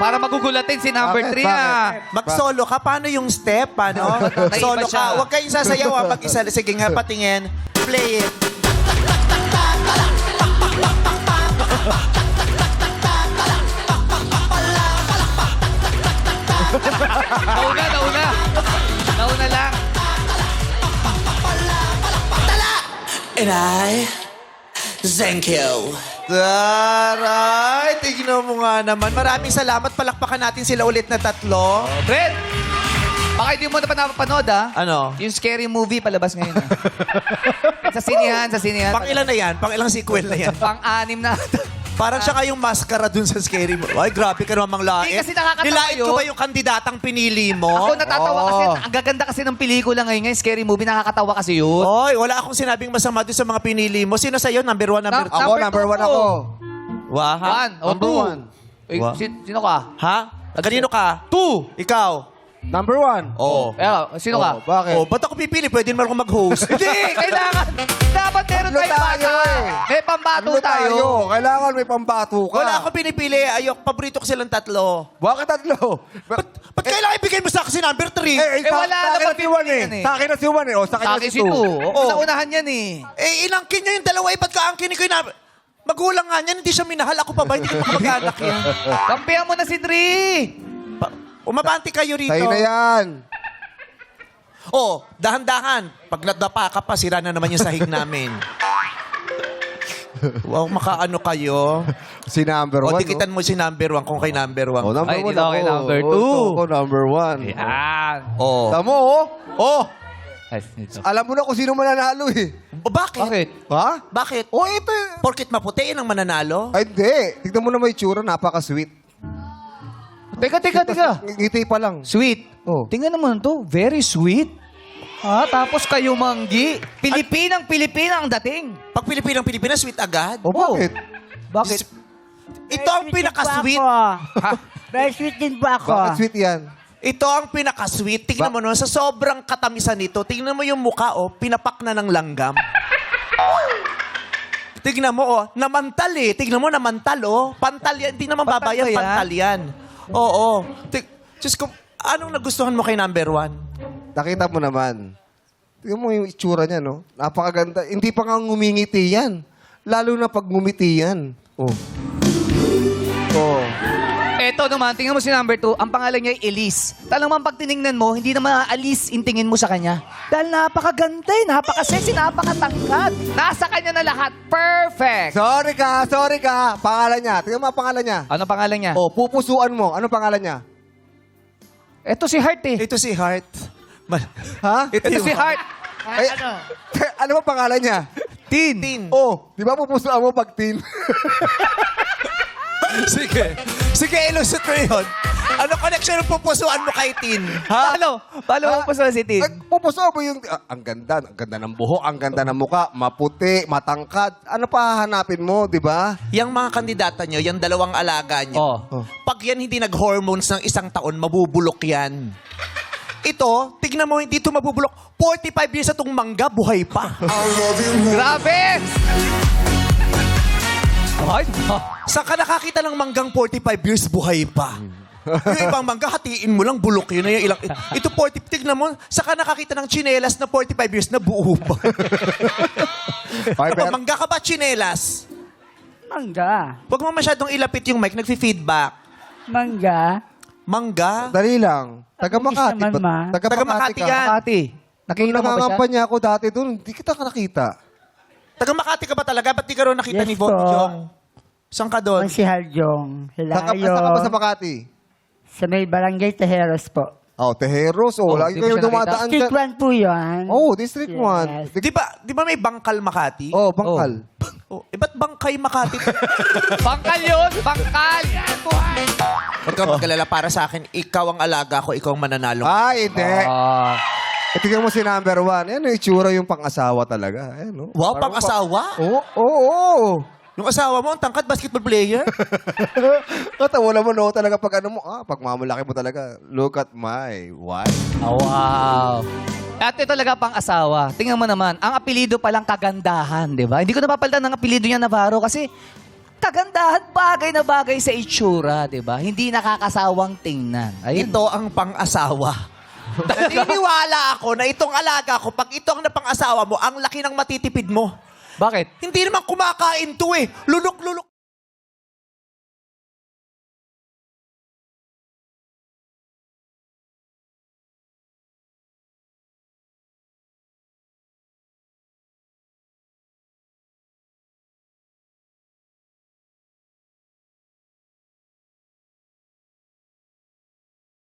Para magugulatin si number Bakit? 3 ah. Mag-solo ka? Paano yung step? Paano? Solo Naiba siya. ka. Huwag kayong sasayaw mag-isa. Sige nga, patingin. Play it. Nauna. Nauna lang. And I thank you. Taray, tignan mo nga naman. Maraming salamat. Palakpakan natin sila ulit na tatlo. Fred! Baka hindi mo na pa napapanood ah. Ano? Yung scary movie palabas ngayon ah. sa sinihan. Pang ilan na yan? Pang ilang sequel na yan? Pang-anim na. Parang siya kayong maskara dun sa scary mo. Ay, grabe ka naman manglait. Hindi, kasi nakakatawa Nilait ko yun. ba yung kandidatang pinili mo? Ako natatawa Oo. kasi, ang gaganda kasi ng pelikula ngayon, scary movie, nakakatawa kasi yun. Oy, wala akong sinabing masama dun sa mga pinili mo. Sino sa'yo? Number one, number two? Ako, number 1 ako. Wah, ha? One. O, Number two. one. Eh, Wow. sino ka? Ha? Kanino ka? Two. Ikaw. Number 1. Oo. Sino ka? Bakit? Oh, ba't ako pipili? Pwede naman ako mag-host. Hindi, kailangan. Dapat meron Tatlo tayong tayo bata. eh. May pambato Ano tayo. Kailangan may pambato ka. Wala akong pinipili. Ayok, paborito ko silang tatlo. Bakit tatlo? Ba't kailangan ibigay mo sa akin si number 3? wala sa akin naman na si Juan pipilian eh. Sa akin na si Juan eh. O, sa Sa kanya akin si si Two. Tu. Oo. Sa unahan yan eh. Inangkin niya yung dalawa. Ba't kaangkin ko yung magulang nga niyan, hindi siya minahal. Ako pa ba? Hindi ko mag-anak yan. Kampihan mo na si Dre. Umabanti kayo rito. Sa'yo na yan. Oh, dahan-dahan. Pag nadapa ka pa, sira na naman yung sahig namin. Wow, makaano kayo. Si number 1. O, dikitan mo si number 1 kung kay number 1. Oh, number Ay, 1 dito kay number two. Ako, number 1. Yan. Oh. Tamo, oh. Oh, Ay, dito. alam mo na kung sino mananalo eh. Bakit? Bakit? Ha? Bakit? Oh, ito eh. Porkit maputi, yun ang mananalo? Ay, hindi. Tignan mo na may tsura. Napaka-sweet. Teka. Ngiti pa lang. Sweet. Oh. Tingnan naman to. Very sweet. Ha? Tapos kayo manggi. Pilipinang ang dating. Pag Pilipinang sweet agad? Oh, bakit? Bakit? Ito ang pinaka-sweet. Very sweet din po ako. Bakit sweet yan? Ito ang pinaka-sweet. Tingnan mo no, sa sobrang katamisan nito, tingnan mo yung mukha, oh, pinapak na ng langgam. Tignan mo, oh, namantal eh. Tignan mo, namantal, oh. Pantal yan. Hindi naman Pantal babayan, ba yan? pantal yan. Oo. Diyos ko, anong nagustuhan mo kay number 1? Nakita mo naman. Tingnan mo yung itsura niya, no? Napakaganda. Hindi pa nga ngumingiti yan. Lalo na pag ngumiti yan. Oh. Oh. Eto naman, tingnan mo si number 2. Ang pangalan niya ay Elise. Talagang pag tinignan mo, hindi naman aalis in tingin mo sa kanya. Dahil napakaganda eh, napaka-sexy, napakatangkad. Nasa kanya na lahat. Perfect! Sorry ka. Pangalan niya. Tingnan mo ang pangalan niya. Ano pangalan niya? Oh, pupusuan mo. Ano pangalan niya? Eto si Heart eh. Ito si Heart. Ha? Ito si Heart. Ay, ano ba pangalan niya? Tin. Oh, di ba pupusuan mo pag tin? Sige. Sige, ilusot mo yun. Ano connection ng pupusuan mo kay Tin? Ha? Paano mo po sa si Tin? Pupusuan mo yung... ang ganda ng buhok, ang ganda ng muka, maputi, matangkad. Ano pa hahanapin mo, di ba? Yang mga kandidata nyo, yung dalawang alaga nyo, Oh. pag yan hindi nag-hormones ng isang taon, mabubulok yan. Ito, tignan mo, hindi ito mabubulok. 45 years na itong mangga, buhay pa. Grabe! Ay, Saan ka nakakita ng manggang 45 years, buhay pa? Yung ibang mangga, hatiin mo lang, bulok yun. Yung ilang, ito 40, tignan mo, saan ka nakakita ng tsinelas na 45 years na buo pa? Okay, pero, Mangga ka ba tsinelas? Mangga. Huwag mo masyadong ilapit yung mic, nagfi-feedback. Mangga. Mangga? dali lang. Taga Makati. naman, ma. Taga Taga Makati Makati ka. yan. Makati. Nung Nakita mo ba siya? nangangampanya ako dati doon, hindi kita nakita. Taga Makati ka ba talaga? Ba't di ka rin nakita Yes ni po. Jong? Saan ka doon? Ang si Haljong. Saan Hilayo. ka ba sa Makati? Sa may barangay Tejeros po. Oh, Tejeros. Oh, Oh, lagi di mo kayo siya dumadaan Street dyan. 1 po yun. Oh, District Yes. 1. Di ba may Bangkal Makati? Oh, Bangkal. Oh, ba't Bangkay Makati? Bangkal yun! Bangkal! Huwag ka mag-alala para sa akin. Ikaw ang alaga ko, ikaw ang mananalo. Ay, hindi. Ah. Tingnan mo si number 1. Yan, yung itsura yung pang-asawa talaga. Ayan, no? Wow, Parang pang-asawa? Oo, oo. Yung asawa mo, ang tangkad basketball player? Katawa naman, no? Talaga pag ano mo, pag mamalaki mo talaga, look at my wife. Oh, wow. At ito talaga pang asawa. Tingnan mo naman, ang apelido palang kagandahan, di ba? Hindi ko napapalitan ng apelido niya Navarro kasi kagandahan bagay na bagay sa itsura, di ba? Hindi nakakasawang tingnan. Ayun. Ito ang pang-asawa. Naniniwala ako na itong alaga ko, pag ito ang napang-asawa mo, ang laki ng matitipid mo. Bakit? Hindi naman kumakain to eh. Lulok-lulok.